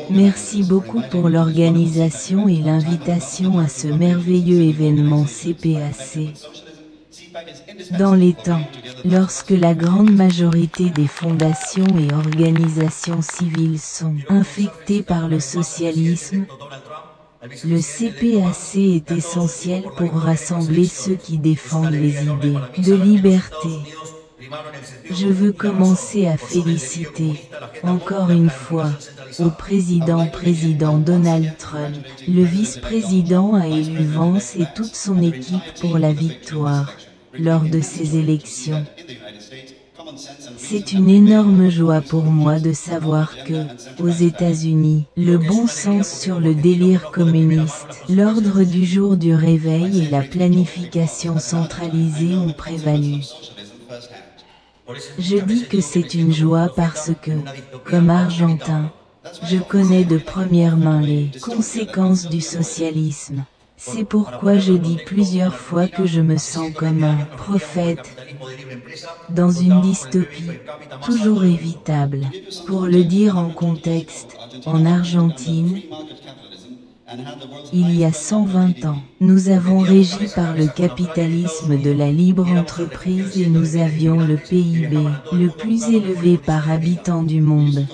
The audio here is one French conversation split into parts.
Merci beaucoup pour l'organisation et l'invitation à ce merveilleux événement CPAC. Dans les temps, lorsque la grande majorité des fondations et organisations civiles sont infectées par le socialisme, le CPAC est essentiel pour rassembler ceux qui défendent les idées de liberté. Je veux commencer à féliciter, encore une fois, au président Donald Trump. Le vice-président a élu Vance et toute son équipe pour la victoire lors de ces élections. C'est une énorme joie pour moi de savoir que, aux États-Unis, le bon sens sur le délire communiste, l'ordre du jour du réveil et la planification centralisée ont prévalu. Je dis que c'est une joie parce que, comme Argentin, je connais de première main les conséquences du socialisme. C'est pourquoi je dis plusieurs fois que je me sens comme un prophète dans une dystopie, toujours évitable. Pour le dire en contexte, en Argentine, il y a 120 ans, nous avons régi par le capitalisme de la libre entreprise et nous avions le PIB le plus élevé par habitant du monde.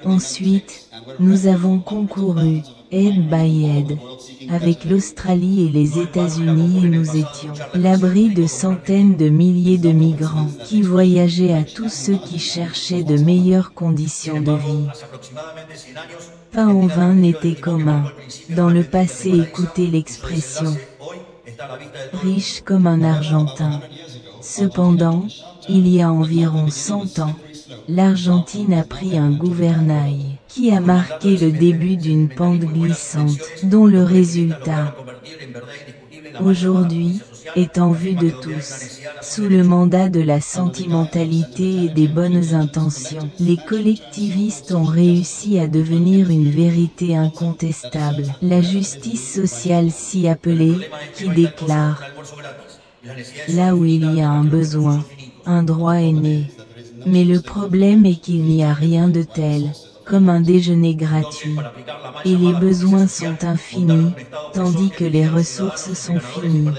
Ensuite, nous avons concouru, aide by aide, avec l'Australie et les États-Unis et nous étions l'abri de centaines de milliers de migrants qui voyageaient à tous ceux qui cherchaient de meilleures conditions de vie. Pain en vin n'était commun. Dans le passé, écoutez l'expression « riche comme un Argentin ». Cependant, il y a environ 100 ans, l'Argentine a pris un gouvernail qui a marqué le début d'une pente glissante, dont le résultat, aujourd'hui, est en vue de tous. Sous le mandat de la sentimentalité et des bonnes intentions, les collectivistes ont réussi à devenir une vérité incontestable. La justice sociale si appelée, qui déclare « là où il y a un besoin, un droit est né ». Mais le problème est qu'il n'y a rien de tel, comme un déjeuner gratuit. Et les besoins sont infinis, tandis que les ressources sont finies.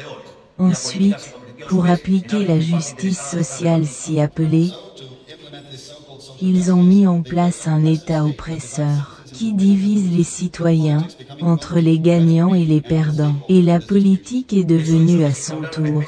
Ensuite, pour appliquer la justice sociale si appelée, ils ont mis en place un État oppresseur, qui divise les citoyens, entre les gagnants et les perdants. Et la politique est devenue à son tour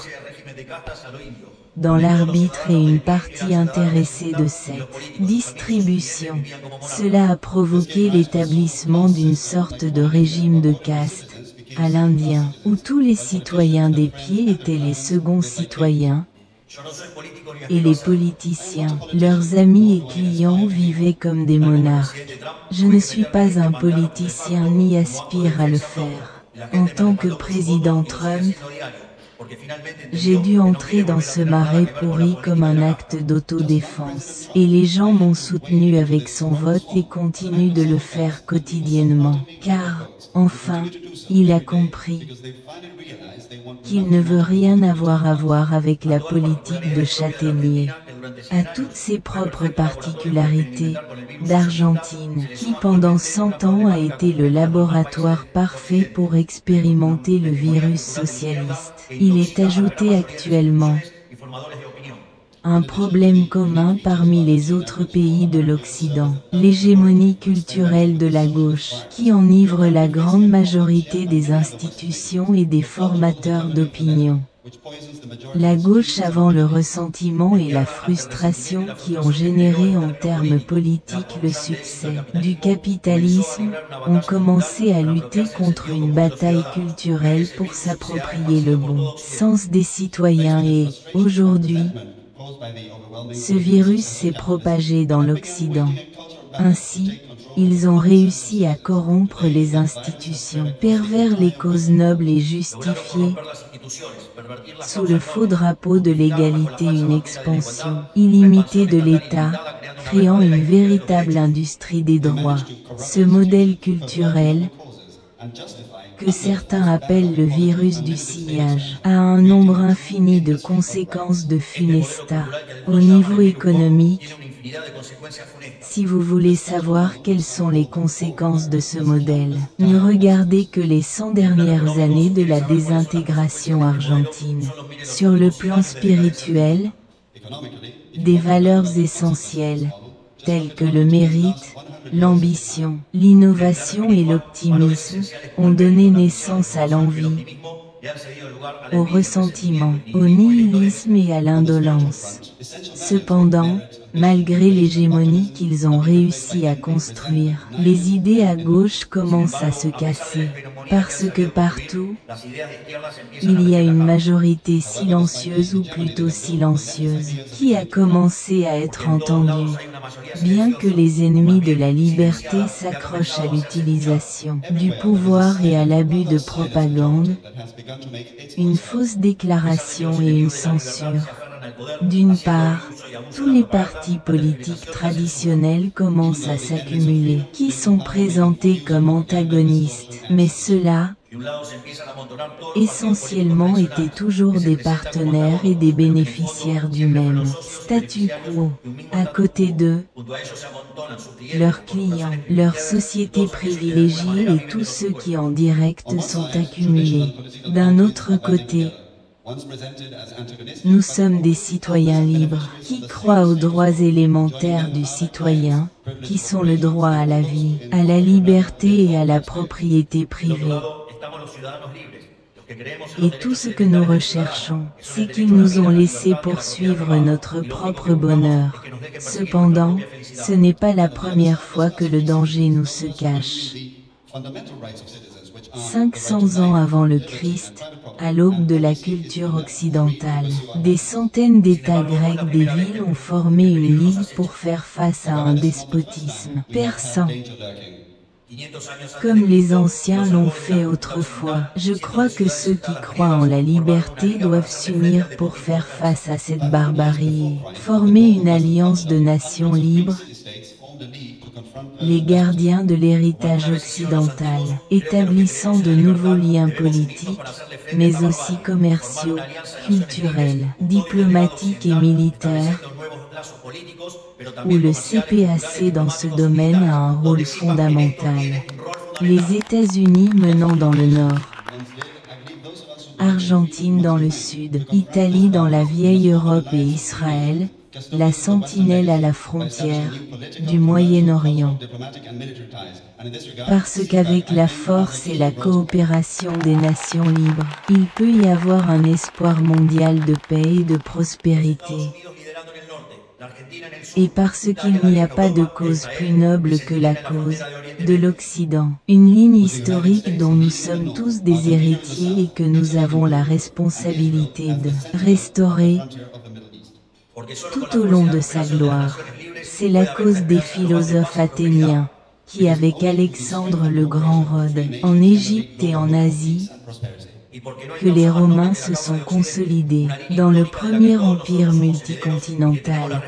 dans l'arbitre et une partie intéressée de cette distribution. Cela a provoqué l'établissement d'une sorte de régime de caste, à l'Indien, où tous les citoyens des pieds étaient les seconds citoyens, et les politiciens, leurs amis et clients vivaient comme des monarques. Je ne suis pas un politicien ni aspire à le faire. En tant que président Trump, j'ai dû entrer dans ce marais pourri comme un acte d'autodéfense. Et les gens m'ont soutenu avec son vote et continuent de le faire quotidiennement. Car, enfin, il a compris qu'il ne veut rien avoir à voir avec la politique de Châtaignier, à toutes ses propres particularités, d'Argentine, qui pendant 100 ans a été le laboratoire parfait pour expérimenter le virus socialiste. Il est ajouté actuellement un problème commun parmi les autres pays de l'Occident, l'hégémonie culturelle de la gauche, qui enivre la grande majorité des institutions et des formateurs d'opinion. La gauche avant le ressentiment et la frustration qui ont généré en termes politiques le succès du capitalisme, ont commencé à lutter contre une bataille culturelle pour s'approprier le bon sens des citoyens et, aujourd'hui, ce virus s'est propagé dans l'Occident. Ainsi, ils ont réussi à corrompre les institutions, pervers les causes nobles et justifier, sous le faux drapeau de l'égalité, une expansion illimitée de l'État, créant une véritable industrie des droits. Ce modèle culturel, que certains appellent le virus du sillage, a un nombre infini de conséquences de funesta. Au niveau économique, si vous voulez savoir quelles sont les conséquences de ce modèle, ne regardez que les 100 dernières années de la désintégration argentine. Sur le plan spirituel, des valeurs essentielles, telles que le mérite, l'ambition, l'innovation et l'optimisme, ont donné naissance à l'envie, au ressentiment, au nihilisme et à l'indolence. Cependant, malgré l'hégémonie qu'ils ont réussi à construire, les idées à gauche commencent à se casser, parce que partout, il y a une majorité silencieuse ou plutôt silencieuse, qui a commencé à être entendue. Bien que les ennemis de la liberté s'accrochent à l'utilisation du pouvoir et à l'abus de propagande, une fausse déclaration et une censure. D'une part, tous les partis politiques traditionnels commencent à s'accumuler, qui sont présentés comme antagonistes, mais ceux-là, essentiellement étaient toujours des partenaires et des bénéficiaires du même statu quo. À côté d'eux, leurs clients, leurs sociétés privilégiées et tous ceux qui en direct sont accumulés. D'un autre côté, nous sommes des citoyens libres, qui croient aux droits élémentaires du citoyen, qui sont le droit à la vie, à la liberté et à la propriété privée. Et tout ce que nous recherchons, c'est qu'ils nous ont laissé poursuivre notre propre bonheur. Cependant, ce n'est pas la première fois que le danger nous se cache. 500 ans avant le Christ, à l'aube de la culture occidentale, des centaines d'États grecs des villes ont formé une ligue pour faire face à un despotisme persan. Comme les anciens l'ont fait autrefois, je crois que ceux qui croient en la liberté doivent s'unir pour faire face à cette barbarie et former une alliance de nations libres, les gardiens de l'héritage occidental, établissant de nouveaux liens politiques, mais aussi commerciaux, culturels, diplomatiques et militaires, où le CPAC dans ce domaine a un rôle fondamental. Les États-Unis menant dans le nord, Argentine dans le sud, Italie dans la vieille Europe et Israël, la sentinelle à la frontière du Moyen-Orient. Parce qu'avec la force et la coopération des nations libres, il peut y avoir un espoir mondial de paix et de prospérité. Et parce qu'il n'y a pas de cause plus noble que la cause de l'Occident, une ligne historique dont nous sommes tous des héritiers et que nous avons la responsabilité de restaurer tout au long de sa gloire. C'est la cause des philosophes athéniens, qui avec Alexandre le Grand rôdent en Égypte et en Asie, que les Romains se sont consolidés dans le premier empire multicontinental.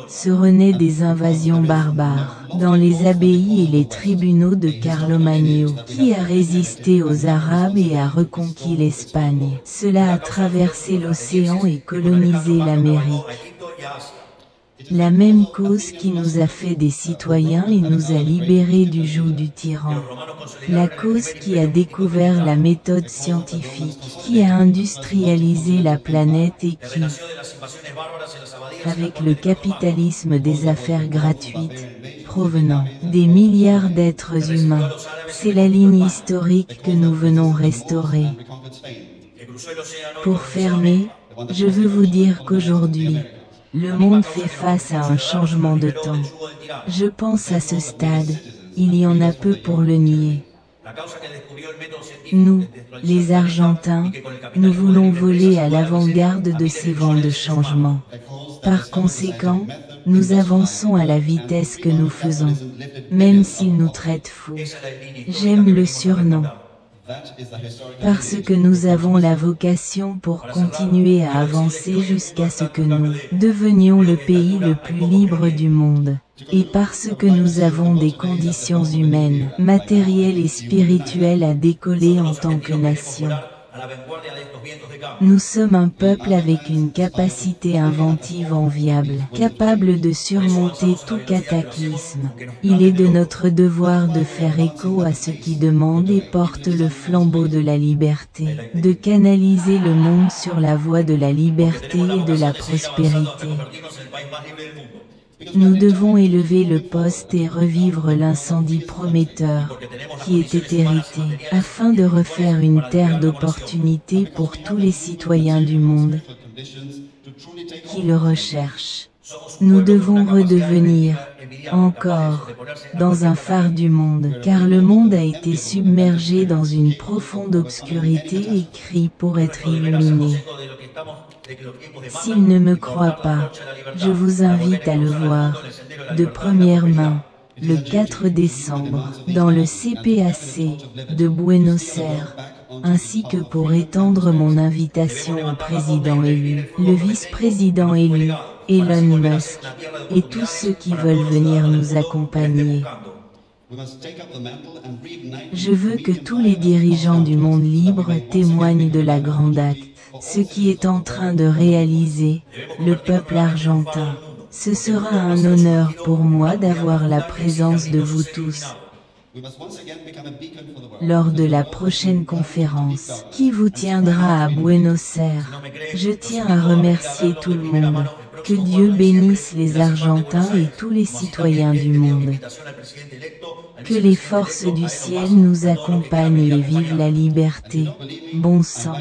Se renaît des invasions barbares, dans les abbayes et les tribunaux de Carlomagno, qui a résisté aux Arabes et a reconquis l'Espagne. Cela a traversé l'océan et colonisé l'Amérique. La même cause qui nous a fait des citoyens et nous a libérés du joug du tyran. La cause qui a découvert la méthode scientifique, qui a industrialisé la planète et qui, avec le capitalisme des affaires gratuites, provenant des milliards d'êtres humains, c'est la ligne historique que nous venons restaurer. Pour fermer, je veux vous dire qu'aujourd'hui, le monde fait face à un changement de temps. Je pense à ce stade, il y en a peu pour le nier. Nous, les Argentins, nous voulons voler à l'avant-garde de ces vents de changement. Par conséquent, nous avançons à la vitesse que nous faisons, même s'ils nous traitent fous. J'aime le surnom Parce que nous avons la vocation pour continuer à avancer jusqu'à ce que nous devenions le pays le plus libre du monde. Et parce que nous avons des conditions humaines, matérielles et spirituelles à décoller en tant que nation. Nous sommes un peuple avec une capacité inventive enviable, capable de surmonter tout cataclysme. Il est de notre devoir de faire écho à ce qui demande et porte le flambeau de la liberté, de canaliser le monde sur la voie de la liberté et de la prospérité. Nous devons élever le poste et revivre l'incendie prometteur qui était hérité, afin de refaire une terre d'opportunités pour tous les citoyens du monde qui le recherchent. Nous devons redevenir, encore, dans un phare du monde, car le monde a été submergé dans une profonde obscurité et crie pour être illuminé. S'il ne me croit pas, je vous invite à le voir, de première main, le 4 décembre, dans le CPAC de Buenos Aires, ainsi que pour étendre mon invitation au président élu, le vice-président élu, Elon Musk, et tous ceux qui veulent venir nous accompagner. Je veux que tous les dirigeants du monde libre témoignent de la grande acte, ce qui est en train de réaliser le peuple argentin. Ce sera un honneur pour moi d'avoir la présence de vous tous lors de la prochaine conférence qui vous tiendra à Buenos Aires. Je tiens à remercier tout le monde. Que Dieu bénisse les Argentins et tous les citoyens du monde. Que les forces du ciel nous accompagnent et vive la liberté. Bon sang.